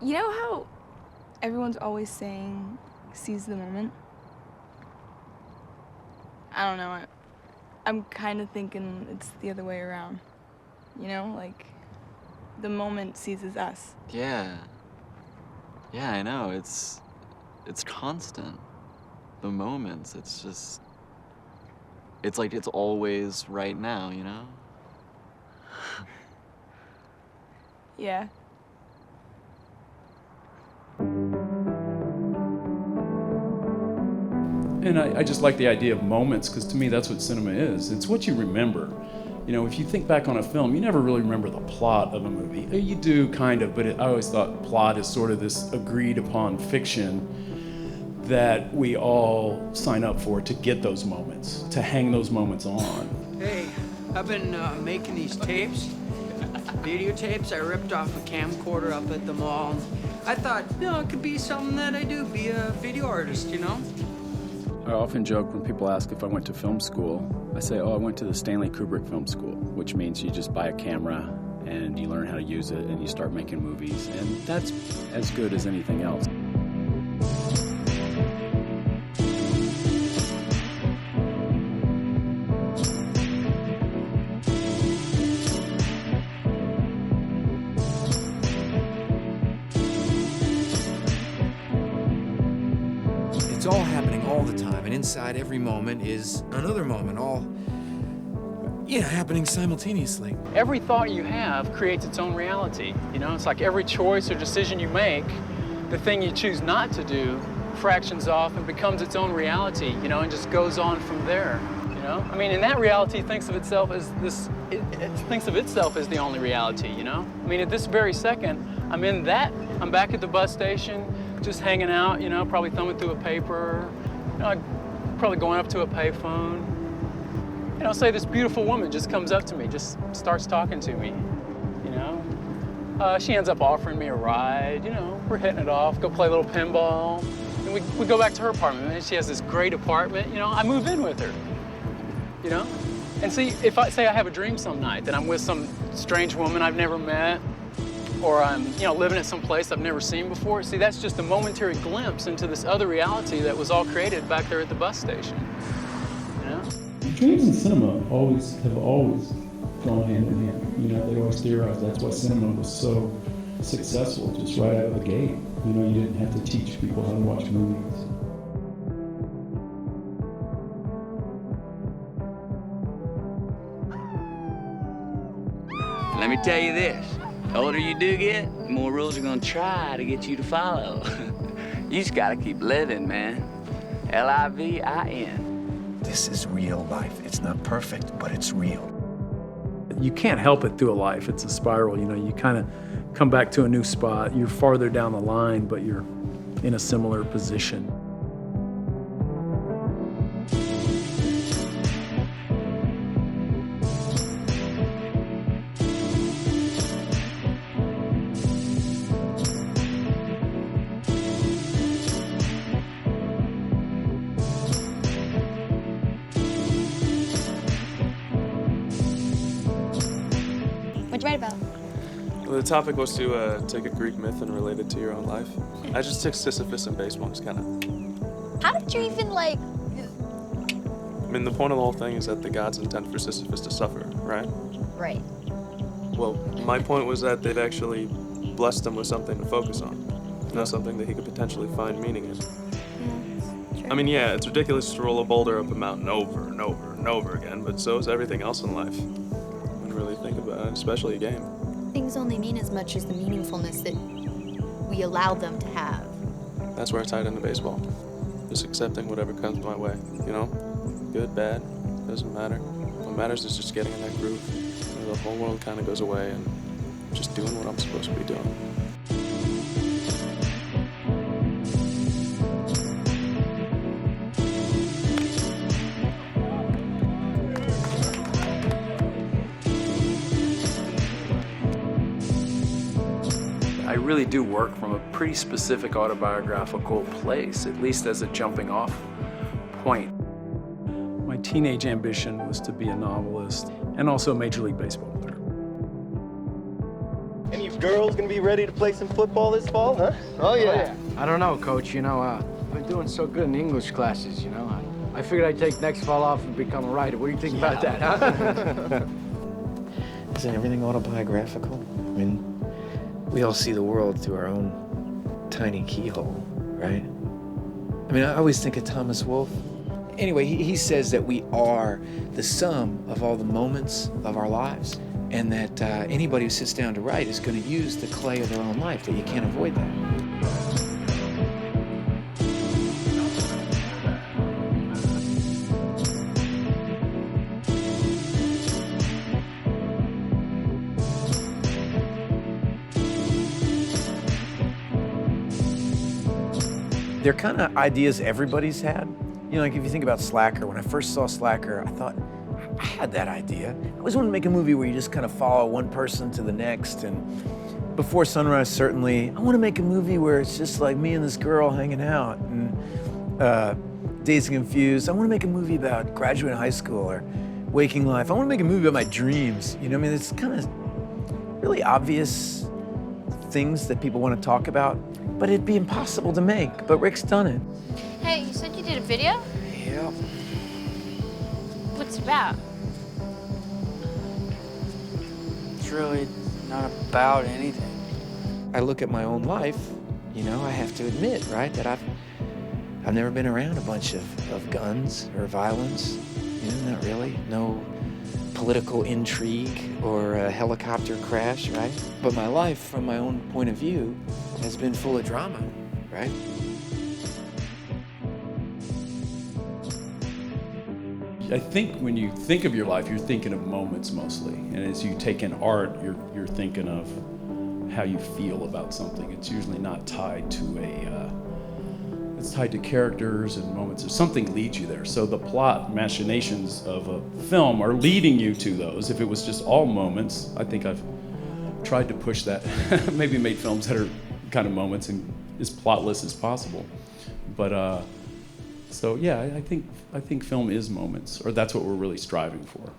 You know how everyone's always saying, seize the moment? I don't know, I'm kind of thinking it's the other way around. You know, like, the moment seizes us. Yeah. Yeah, I know. It's constant. The moments, it's like it's always right now, you know? Yeah. And I just like the idea of moments, because to me that's what cinema is. It's what you remember. You know, if you think back on a film, you never really remember the plot of a movie. You do, kind of, but I always thought plot is sort of this agreed upon fiction that we all sign up for to get those moments, to hang those moments on. Hey, I've been making these tapes, videotapes. I ripped off a camcorder up at the mall. I thought, it could be something that I do, be a video artist, you know? I often joke when people ask if I went to film school, I say, I went to the Stanley Kubrick Film School, which means you just buy a camera and you learn how to use it and you start making movies, and that's as good as anything else. It's all happening all the time, and inside every moment is another moment, all, happening simultaneously. Every thought you have creates its own reality. You know, it's like every choice or decision you make, the thing you choose not to do fractions off and becomes its own reality, and just goes on from there. I mean, and that reality thinks of itself as it thinks of itself as the only reality, I mean, at this very second, I'm back at the bus station, just hanging out, probably thumbing through a paper, probably going up to a payphone. Say this beautiful woman just comes up to me, just starts talking to me, She ends up offering me a ride, we're hitting it off, go play a little pinball. And we go back to her apartment, and she has this great apartment, I move in with her, And see, if I have a dream some night that I'm with some strange woman I've never met, or I'm, living at some place I've never seen before, see, that's just a momentary glimpse into this other reality that was all created back there at the bus station, Dreams and cinema have always gone hand in hand. They always theorize that's why cinema was so successful just right out of the gate. You didn't have to teach people how to watch movies. Let me tell you this, the older you do get, the more rules are gonna try to get you to follow. You just gotta keep living, man. L-I-V-I-N. This is real life. It's not perfect, but it's real. You can't help it through a life. It's a spiral. You kind of come back to a new spot. You're farther down the line, but you're in a similar position. What'd you write about? Well, the topic was to take a Greek myth and relate it to your own life. I just took Sisyphus and baseball, just kind of. How did you even, I mean, the point of the whole thing is that the gods intend for Sisyphus to suffer, right? Right. Well, my point was that they'd actually blessed him with something to focus on, something that he could potentially find meaning in. True. I mean, yeah, it's ridiculous to roll a boulder up a mountain over and over and over again, but so is everything else in life. When you really think about it, especially a game. Things only mean as much as the meaningfulness that we allow them to have. That's where I tied into baseball. Just accepting whatever comes my way, Good, bad, doesn't matter. What matters is just getting in that groove. The whole world kind of goes away and just doing what I'm supposed to be doing. I really do work from a pretty specific autobiographical place, at least as a jumping off point. My teenage ambition was to be a novelist and also a Major League Baseball player. Any of you girls gonna be ready to play some football this fall, huh? Oh, yeah. I don't know, Coach. You know, I've been doing so good in English classes, you know. I figured I'd take next fall off and become a writer. What do you think about that, huh? Isn't everything autobiographical? I mean, we all see the world through our own tiny keyhole, right? I mean, I always think of Thomas Wolfe. Anyway, he says that we are the sum of all the moments of our lives, and that anybody who sits down to write is going to use the clay of their own life, that you can't avoid that. They're kind of ideas everybody's had. You know, like if you think about Slacker, when I first saw Slacker, I thought, I had that idea. I always wanted to make a movie where you just kind of follow one person to the next. And Before Sunrise, certainly, I want to make a movie where it's just like me and this girl hanging out. And Dazed and Confused. I want to make a movie about graduating high school or waking life. I want to make a movie about my dreams. You know, I mean, it's kind of really obvious things that people want to talk about, but it'd be impossible to make. But Rick's done it. Hey, you said you did a video? Yeah. What's it about? It's really not about anything. I look at my own life, you know, I have to admit, right, that I've never been around a bunch of guns or violence. You know, not really. No political intrigue or a helicopter crash, right? But my life, from my own point of view, has been full of drama, right? I think when you think of your life, you're thinking of moments mostly. And as you take in art, you're thinking of how you feel about something. It's usually not tied to it's tied to characters and moments. If something leads you there. So the plot machinations of a film are leading you to those. If it was just all moments, I think I've tried to push that. Maybe made films that are kind of moments and as plotless as possible. But so yeah, I think film is moments, or that's what we're really striving for.